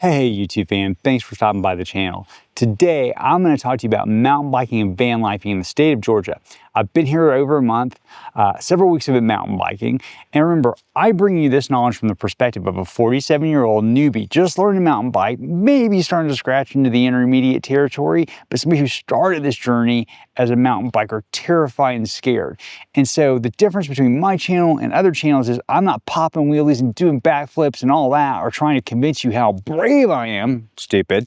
Hey YouTube fam, thanks for stopping by the channel. Today, I'm going to talk to you about mountain biking and van lifing in the state of Georgia. I've been here over a month, several weeks of it mountain biking. And remember, I bring you this knowledge from the perspective of a 47-year-old newbie just learning to mountain bike, maybe starting to scratch into the intermediate territory, but somebody who started this journey as a mountain biker terrified and scared. And so the difference between my channel and other channels is I'm not popping wheelies and doing backflips and all that, or trying to convince you how brave I am, stupid.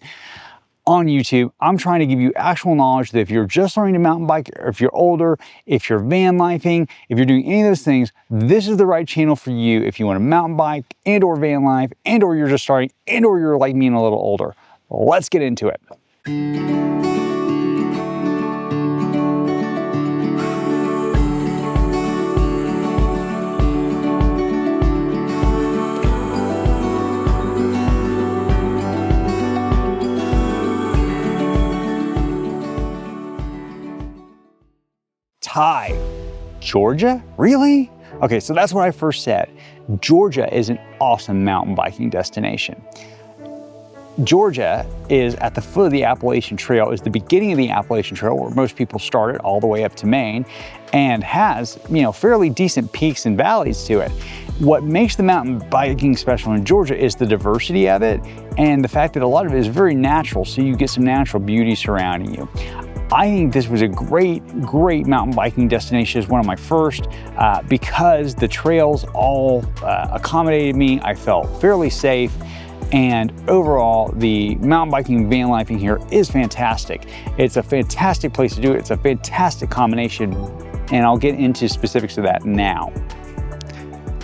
On YouTube, I'm trying to give you actual knowledge that if you're just learning to mountain bike, or if you're older, if you're van lifing, if you're doing any of those things, this is the right channel for you if you want to mountain bike and or van life and or you're just starting and or you're like me and a little older. Let's get into it. Hi, Georgia? Really? Okay, so that's what I first said. Georgia is an awesome mountain biking destination. Georgia is at the foot of the Appalachian Trail, is the beginning of the Appalachian Trail where most people started all the way up to Maine, and has, fairly decent peaks and valleys to it. What makes the mountain biking special in Georgia is the diversity of it and the fact that a lot of it is very natural, so you get some natural beauty surrounding you. I think this was a great mountain biking destination. It's one of my first because the trails all accommodated me. I felt fairly safe, and overall the mountain biking and van lifing here is fantastic. It's a fantastic place to do it. It's a fantastic combination, and I'll get into specifics of that now.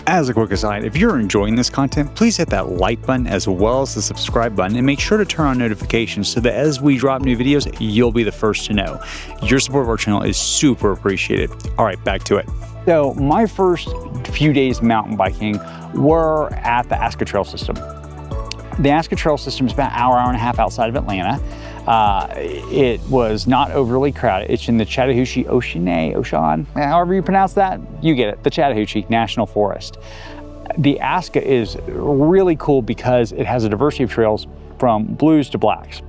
As a quick aside, if you're enjoying this content, please hit that like button as well as the subscribe button, and make sure to turn on notifications so that as we drop new videos, you'll be the first to know. Your support of our channel is super appreciated. All right, back to it. So my first few days mountain biking were at the Aska trail system. The Aska trail system is about an hour and a half outside of Atlanta. It was not overly crowded. It's in the Chattahoochee Ocean, however you pronounce that, you get it, the Chattahoochee National Forest. The Aska is really cool because it has a diversity of trails from blues to blacks.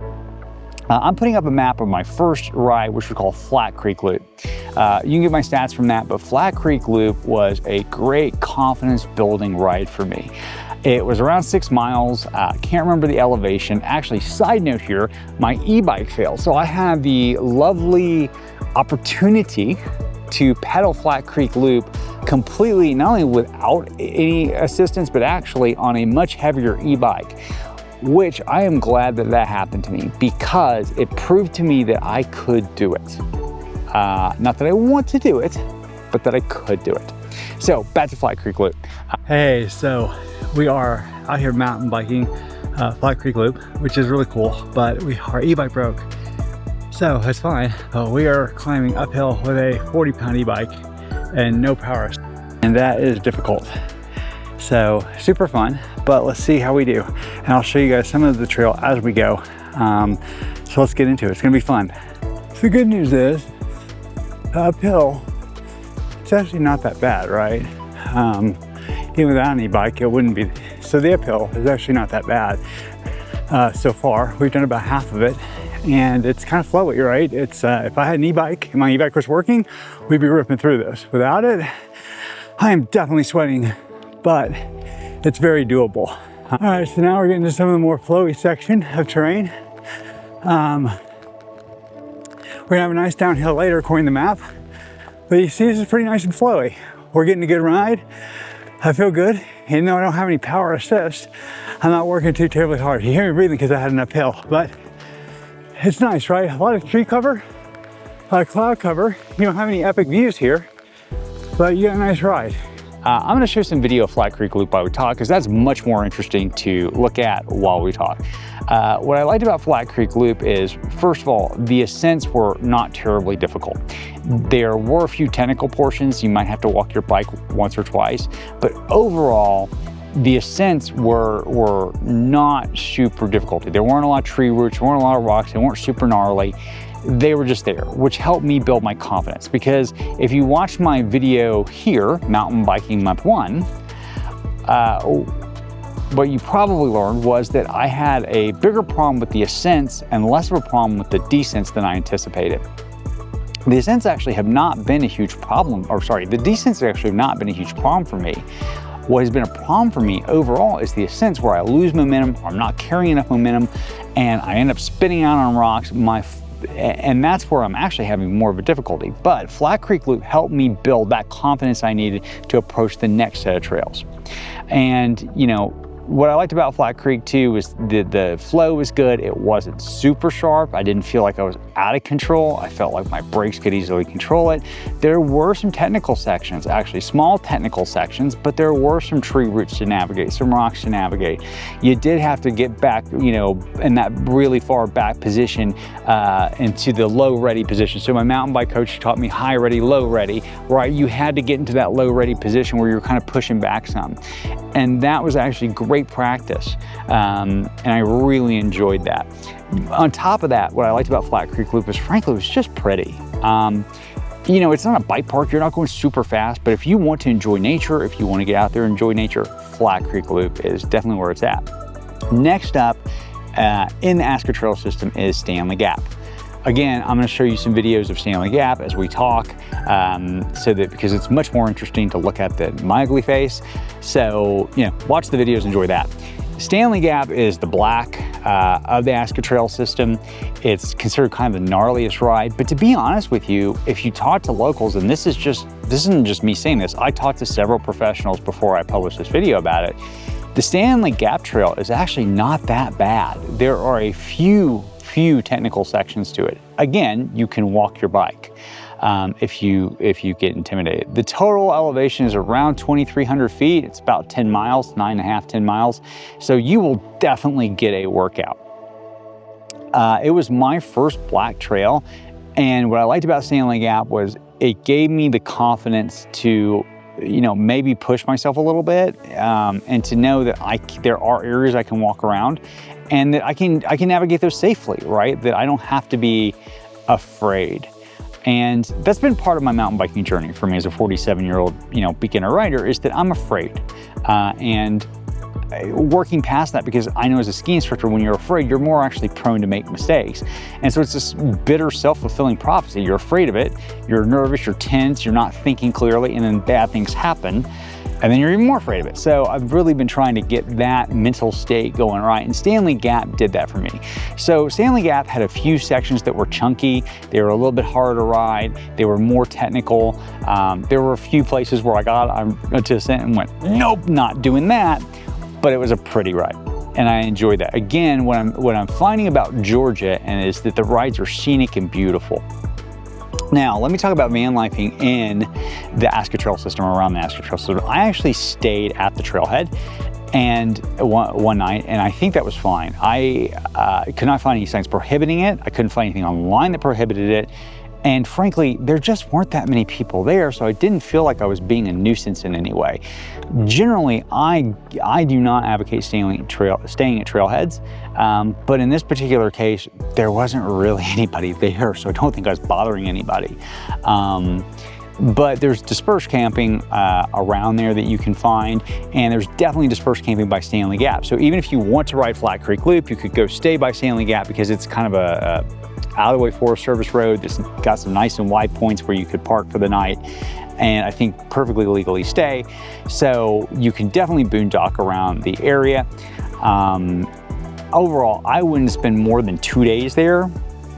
I'm putting up a map of my first ride, which we call Flat Creek Loop. You can get my stats from that, but Flat Creek Loop was a great confidence building ride for me. It was around 6 miles, can't remember the elevation. Actually, side note here, my e-bike failed. So I had the lovely opportunity to pedal Flat Creek Loop completely, not only without any assistance, but actually on a much heavier e-bike, which I am glad that that happened to me because it proved to me that I could do it. Not that I want to do it, but that I could do it. So back to Flat Creek Loop. Hey, so we are out here mountain biking Flat Creek Loop, which is really cool, but our e-bike broke. So it's fine, but we are climbing uphill with a 40-pound e-bike and no power. And that is difficult. So super fun, but let's see how we do. And I'll show you guys some of the trail as we go. So let's get into it. It's gonna be fun. So the good news is, uphill, it's actually not that bad, right? Even without an e-bike, it wouldn't be. So the uphill is actually not that bad so far. We've done about half of it, and it's kind of flowy, right? It's if I had an e-bike and my e-bike was working, we'd be ripping through this. Without it, I am definitely sweating, but it's very doable. All right, so now we're getting to some of the more flowy section of terrain. We're gonna have a nice downhill later according to the map, but you see this is pretty nice and flowy. We're getting a good ride. I feel good, even though I don't have any power assist. I'm not working too terribly hard. You hear me breathing because I had an uphill, but it's nice, right? A lot of tree cover, a lot of cloud cover. You don't have any epic views here, but you got a nice ride. I'm gonna show some video of Flat Creek Loop while we talk, because that's much more interesting to look at while we talk. What I liked about Flat Creek Loop is, first of all, the ascents were not terribly difficult. There were a few technical portions. You might have to walk your bike once or twice, but overall, the ascents were not super difficult. There weren't a lot of tree roots, there weren't a lot of rocks, they weren't super gnarly. They were just there, which helped me build my confidence. Because if you watch my video here, Mountain Biking Month 1, what you probably learned was that I had a bigger problem with the ascents and less of a problem with the descents than I anticipated. The ascents actually have not been a huge problem, or sorry, the descents actually have not been a huge problem for me. What has been a problem for me overall is the ascents where I lose momentum, or I'm not carrying enough momentum, and I end up spinning out on rocks. And that's where I'm actually having more of a difficulty. But Flat Creek Loop helped me build that confidence I needed to approach the next set of trails. And you know, what I liked about Flat Creek too was the flow was good. It wasn't super sharp. I didn't feel like I was out of control. I felt like my brakes could easily control it. There were some technical sections, actually small technical sections, but there were some tree roots to navigate, some rocks to navigate. You did have to get back, you know, in that really far back position into the low ready position. So my mountain bike coach taught me high ready, low ready, right? You had to get into that low ready position where you're kind of pushing back some. And that was actually great practice, and I really enjoyed that. On top of that, what I liked about Flat Creek Loop is, frankly, it was just pretty. You know, it's not a bike park, you're not going super fast, but if you want to enjoy nature, if you want to get out there and enjoy nature, Flat Creek Loop is definitely where it's at. Next up in the Aska Trail system is Stanley Gap. Again, I'm going to show you some videos of Stanley Gap as we talk, because it's much more interesting to look at than my ugly face. So, you know, watch the videos, enjoy that. Stanley Gap is the black of the Aska Trail system. It's considered kind of the gnarliest ride, but to be honest with you, if you talk to locals, and this isn't just me saying this, I talked to several professionals before I published this video about it. The Stanley Gap Trail is actually not that bad. There are a few technical sections to it. Again, you can walk your bike if you get intimidated. The total elevation is around 2,300 feet. It's about 10 miles, 9.5, 10 miles. So you will definitely get a workout. It was my first black trail. And what I liked about Stanley Gap was it gave me the confidence to, you know, maybe push myself a little bit, and to know that there are areas I can walk around and that I can navigate those safely, right? That I don't have to be afraid. And that's been part of my mountain biking journey for me as a 47-year-old, you know, beginner rider, is that I'm afraid. And working past that, because I know as a ski instructor, when you're afraid, you're more actually prone to make mistakes. And so it's this bitter self-fulfilling prophecy. You're afraid of it, you're nervous, you're tense, you're not thinking clearly, and then bad things happen. And then you're even more afraid of it. So I've really been trying to get that mental state going right, and Stanley Gap did that for me. So Stanley Gap had a few sections that were chunky, they were a little bit harder to ride, they were more technical. There were a few places where I got to ascent and went, nope, not doing that, but it was a pretty ride. And I enjoyed that. Again, what I'm finding about Georgia is that the rides are scenic and beautiful. Now, let me talk about van lifing in the Aska Trail system, around the Aska Trail system. I actually stayed at the trailhead and one night, and I think that was fine. I could not find any signs prohibiting it. I couldn't find anything online that prohibited it. And frankly, there just weren't that many people there, so I didn't feel like I was being a nuisance in any way. Generally, I do not advocate staying at trailheads, but in this particular case, there wasn't really anybody there, so I don't think I was bothering anybody. But there's dispersed camping around there that you can find, and there's definitely dispersed camping by Stanley Gap. So even if you want to ride Flat Creek Loop, you could go stay by Stanley Gap, because it's kind of a out-of-the-way Forest Service road that's got some nice and wide points where you could park for the night, and I think perfectly legally stay. So you can definitely boondock around the area. Overall, I wouldn't spend more than 2 days there,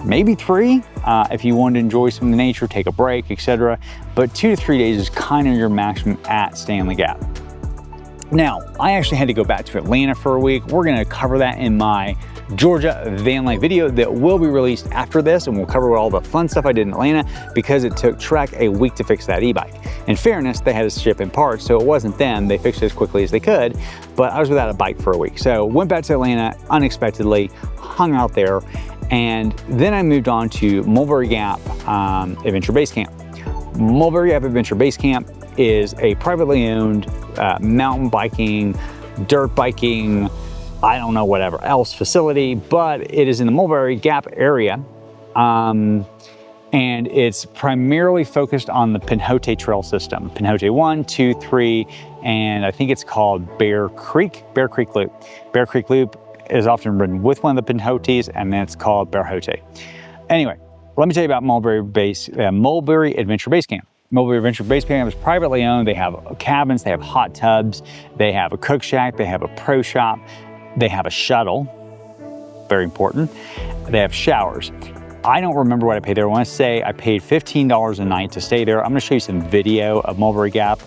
maybe 3, if you wanted to enjoy some of the nature, take a break, etc. But 2 to 3 days is kind of your maximum at Stanley Gap. Now, I actually had to go back to Atlanta for a week. We're gonna cover that in my Georgia van life video that will be released after this, and we'll cover all the fun stuff I did in Atlanta, because it took Trek a week to fix that e-bike. In fairness, they had to ship in parts, so it wasn't them. They fixed it as quickly as they could, but I was without a bike for a week. So went back to Atlanta unexpectedly, hung out there, and then I moved on to Mulberry Gap Adventure Base Camp. Mulberry Gap Adventure Base Camp is a privately owned mountain biking, dirt biking, I don't know, whatever else facility, but it is in the Mulberry Gap area. and it's primarily focused on the Pinhoti trail system. Pinhoti 1, 2, 3, and I think it's called Bear Creek Loop. Bear Creek Loop is often ridden with one of the Pinhotis, and then it's called Pinhoti. Anyway, let me tell you about Mulberry Adventure Base Camp. Mulberry Adventure Base Camp is privately owned. They have cabins, they have hot tubs, they have a cook shack, they have a pro shop, they have a shuttle, very important. They have showers. I don't remember what I paid there. I want to say I paid $15 a night to stay there. I'm going to show you some video of Mulberry Gap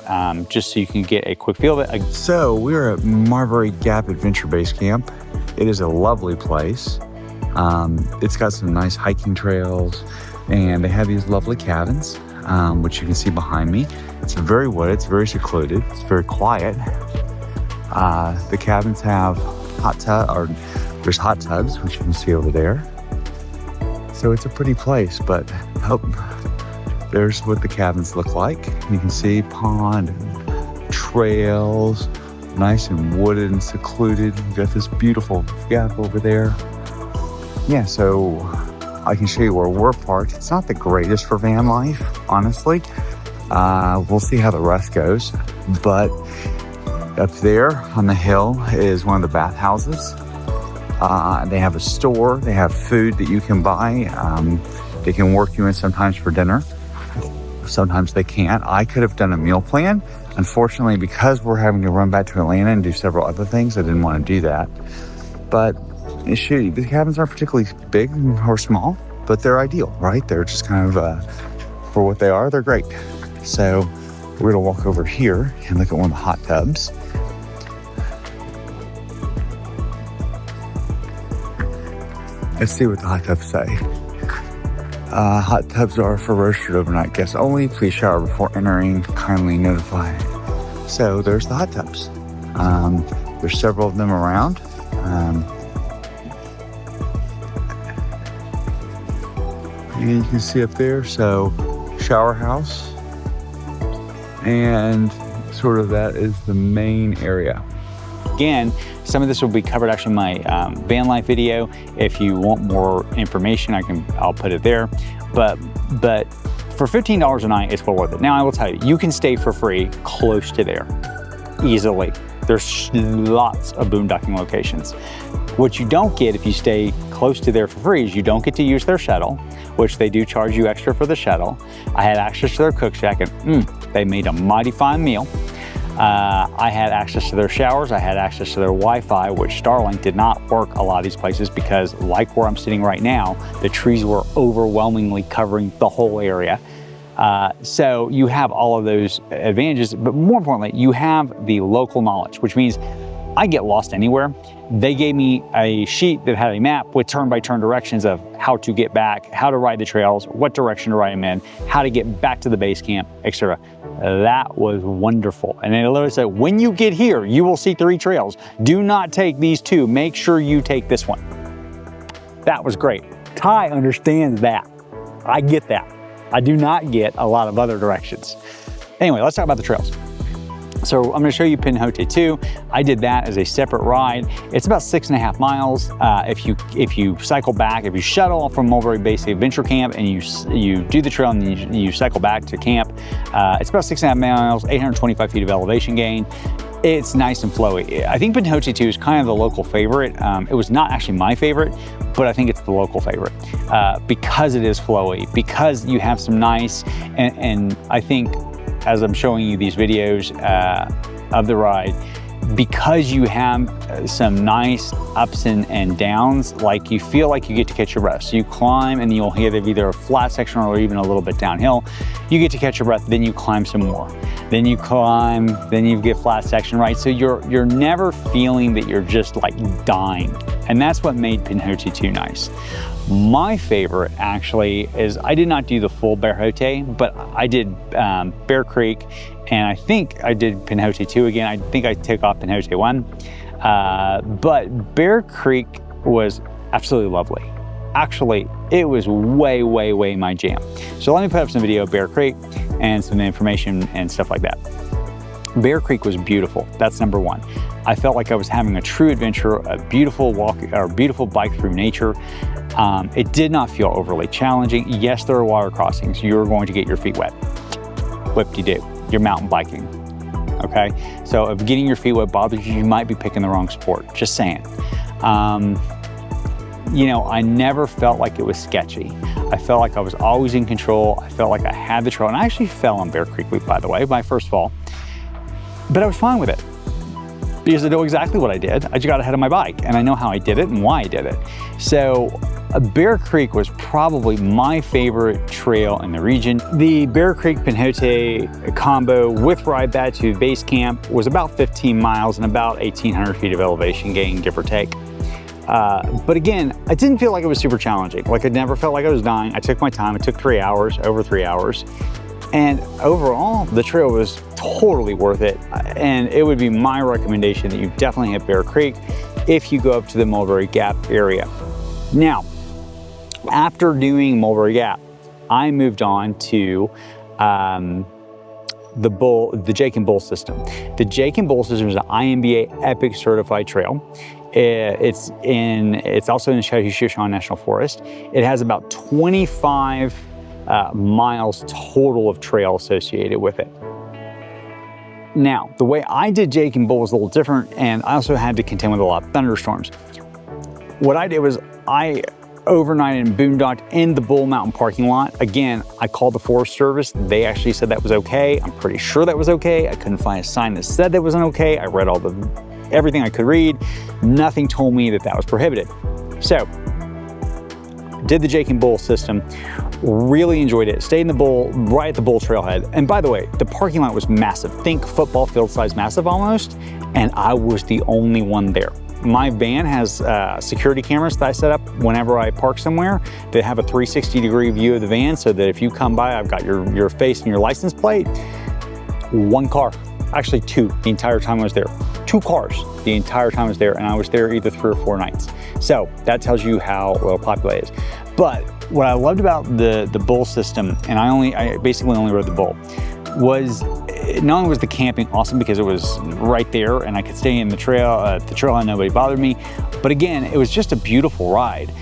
just so you can get a quick feel of it. So we're at Mulberry Gap Adventure Base Camp. It is a lovely place. It's got some nice hiking trails, and they have these lovely cabins, which you can see behind me. It's very wooded, it's very secluded, it's very quiet. The cabins have there's hot tubs, which you can see over there. So it's a pretty place, but there's what the cabins look like. You can see pond and trails, nice and wooded and secluded. You've got this beautiful gap over there. Yeah, so I can show you where we're parked. It's not the greatest for van life, honestly. We'll see how the rest goes. But up there on the hill is one of the bathhouses. They have a store, they have food that you can buy. They can work you in sometimes for dinner. Sometimes they can't. I could have done a meal plan. Unfortunately, because we're having to run back to Atlanta and do several other things, I didn't want to do that. But the cabins aren't particularly big or small, but they're ideal, right? They're just kind of, for what they are, they're great. So we're gonna walk over here and look at one of the hot tubs. Let's see what the hot tubs say. Hot tubs are for registered overnight guests only. Please shower before entering. Kindly notify. So there's the hot tubs. There's several of them around. And you can see up there, so shower house. And sort of that is the main area. Again, some of this will be covered actually in my van life video. If you want more information, I'll put it there. But for $15 a night, it's well worth it. Now I will tell you, you can stay for free close to there, easily. There's lots of boondocking locations. What you don't get if you stay close to there for free is you don't get to use their shuttle, which they do charge you extra for the shuttle. I had access to their cook shack, and they made a mighty fine meal. I had access to their showers. I had access to their Wi-Fi, which Starlink did not work a lot of these places because, like where I'm sitting right now, the trees were overwhelmingly covering the whole area. So you have all of those advantages, but more importantly, you have the local knowledge, which means I get lost anywhere. They gave me a sheet that had a map with turn-by-turn directions of how to get back, how to ride the trails, what direction to ride them in, how to get back to the base camp, etc. That was wonderful. And it literally said, when you get here, you will see 3 trails. Do not take these 2. Make sure you take this one. That was great. Ty understands that. I get that. I do not get a lot of other directions. Anyway, let's talk about the trails. So I'm gonna show you Pinhoti 2. I did that as a separate ride. It's about 6.5 miles. If you cycle back, if you shuttle from Mulberry Base Adventure Camp and you do the trail and then you cycle back to camp, it's about 6.5 miles, 825 feet of elevation gain. It's nice and flowy. I think Pinhoti 2 is kind of the local favorite. It was not actually my favorite, but I think it's the local favorite because it is flowy, because you have some nice, and I think as I'm showing you these videos of the ride, because you have some nice ups and downs, like you feel like you get to catch your breath. So you climb and you'll hear either a flat section or even a little bit downhill. You get to catch your breath, then you climb some more. Then you climb, then you get flat section, right? So you're never feeling that you're just like dying. And that's what made Pinhoti 2 nice. My favorite actually is, I did not do the full Pinhoti, but I did Bear Creek, and I think I did Pinhoti 2 again. I think I took off Pinhoti 1. But Bear Creek was absolutely lovely. Actually, it was way, way, way my jam. So let me put up some video of Bear Creek and some information and stuff like that. Bear Creek was beautiful. That's number one. I felt like I was having a true adventure, a beautiful walk or beautiful bike through nature. It did not feel overly challenging. Yes, there are water crossings. You're going to get your feet wet. Whip-de-doo. You're mountain biking. Okay? So if getting your feet wet bothers you, you might be picking the wrong sport. Just saying. You know, I never felt like it was sketchy. I felt like I was always in control. I felt like I had the trail. And I actually fell on Bear Creek Week, by the way, my first fall. But I was fine with it because I know exactly what I did. I just got ahead of my bike and I know how I did it and why I did it. So Bear Creek was probably my favorite trail in the region. The Bear Creek Pinhoti combo with ride back to base camp was about 15 miles and about 1,800 feet of elevation gain, give or take. But again, I didn't feel like it was super challenging. Like I never felt like I was dying. I took my time. It took 3 hours, over 3 hours. And overall, the trail was totally worth it. And it would be my recommendation that you definitely hit Bear Creek if you go up to the Mulberry Gap area. Now, after doing Mulberry Gap, I moved on to the Jake and Bull system. The Jake and Bull system is an IMBA Epic certified trail. It's also in the Chattahoochee National Forest. It has about 25 miles total of trail associated with it. Now, the way I did Jake and Bull was a little different, and I also had to contend with a lot of thunderstorms. What I did was I overnighted and boondocked in the Bull Mountain parking lot. Again, I called the Forest Service. They actually said that was okay. I'm pretty sure that was okay. I couldn't find a sign that said that wasn't okay. I read everything I could read. Nothing told me that that was prohibited. So, did the Jake and Bull system, really enjoyed it. Stayed in the Bull, right at the Bull trailhead. And by the way, the parking lot was massive. Think football field size massive almost. And I was the only one there. My van has security cameras that I set up whenever I park somewhere that have a 360-degree view of the van so that if you come by, I've got your face and your license plate. One car, actually two, the entire time I was there. 2 cars the entire time I was there, and I was there either 3 or 4 nights. So that tells you how well populated it is. But what I loved about the Bull system, and I basically only rode the Bull, was not only was the camping awesome because it was right there and I could stay in the trail and nobody bothered me, but again, it was just a beautiful ride.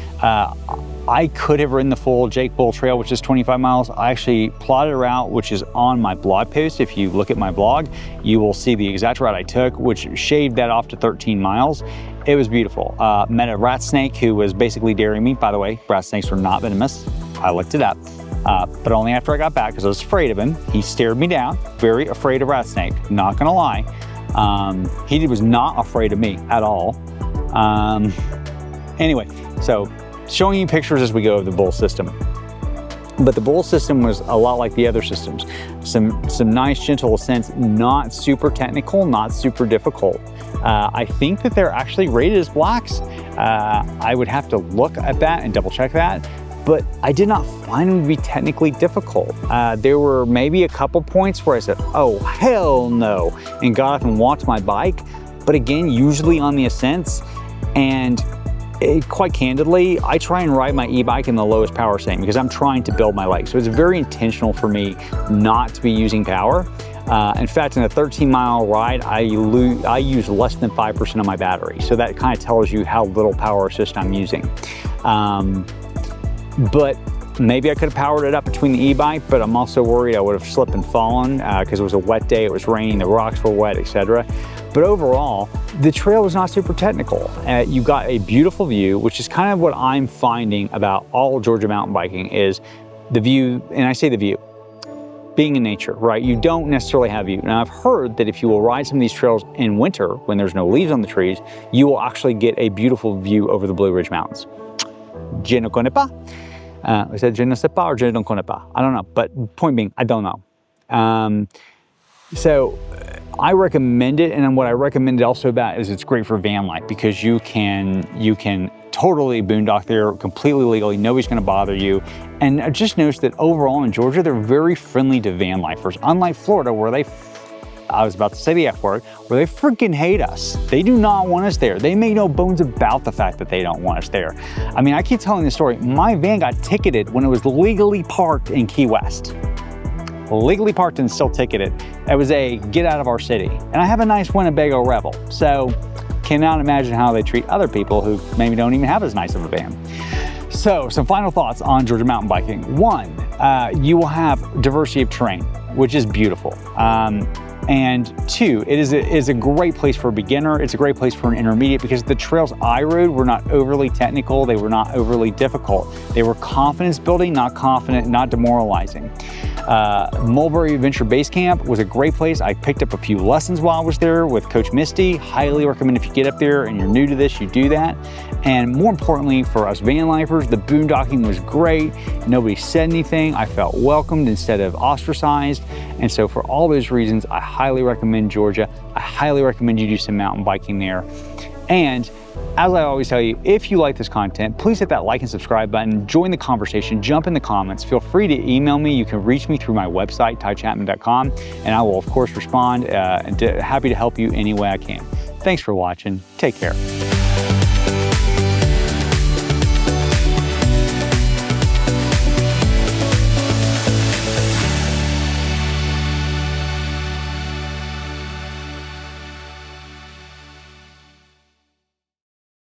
I could have ridden the full Jake Bull Trail, which is 25 miles. I actually plotted a route, which is on my blog post. If you look at my blog, you will see the exact route I took, which shaved that off to 13 miles. It was beautiful. Met a rat snake who was basically daring me. By the way, rat snakes were not venomous. I looked it up, but only after I got back because I was afraid of him. He stared me down, very afraid of rat snake, not gonna lie. He was not afraid of me at all. Anyway, so showing you pictures as we go of the Bull system. But the Bull system was a lot like the other systems. Some nice, gentle ascents, not super technical, not super difficult. I think that they're actually rated as blacks. I would have to look at that and double check that, but I did not find them to be technically difficult. There were maybe a couple points where I said, oh, hell no, and got up and walked my bike. But again, usually on the ascents, and quite candidly, I try and ride my e-bike in the lowest power setting because I'm trying to build my legs. So it's very intentional for me not to be using power. In fact, in a 13-mile ride, I use less than 5% of my battery. So that kind of tells you how little power assist I'm using. But maybe I could have powered it up between the e-bike, but I'm also worried I would have slipped and fallen because it was a wet day, it was raining, the rocks were wet, etc. But overall, the trail was not super technical. You got a beautiful view, which is kind of what I'm finding about all Georgia mountain biking is the view, and I say the view, being in nature, right? You don't necessarily have view. Now I've heard that if you will ride some of these trails in winter, when there's no leaves on the trees, you will actually get a beautiful view over the Blue Ridge Mountains. Je ne connais pas. Is that je ne sais pas or je ne connais pas? I don't know, but point being, I don't know. So I recommend it, and what I recommend it also about is it's great for van life because you can totally boondock there completely legally. Nobody's going to bother you. And I just noticed that overall in Georgia, they're very friendly to van lifers, unlike Florida where I was about to say the F word, where they freaking hate us. They do not want us there. They make no bones about the fact that they don't want us there. I mean, I keep telling the story. My van got ticketed when it was legally parked in Key West. legally parked and still ticketed. It was a get out of our city. And I have a nice Winnebago Rebel, so cannot imagine how they treat other people who maybe don't even have as nice of a van. So some final thoughts on Georgia mountain biking. One, you will have diversity of terrain, which is beautiful. And two, it is a great place for a beginner. It's a great place for an intermediate because the trails I rode were not overly technical. They were not overly difficult. They were confidence building, not demoralizing. Mulberry Adventure Base Camp was a great place. I picked up a few lessons while I was there with Coach Misty. Highly recommend if you get up there and you're new to this, you do that. And more importantly, for us van lifers, the boondocking was great. Nobody said anything. I felt welcomed instead of ostracized. And so for all those reasons, I highly recommend Georgia. I highly recommend you do some mountain biking there. And as I always tell you, if you like this content, please hit that like and subscribe button, join the conversation, jump in the comments. Feel free to email me. You can reach me through my website, tychapman.com, and I will of course respond and happy to help you any way I can. Thanks for watching. Take care.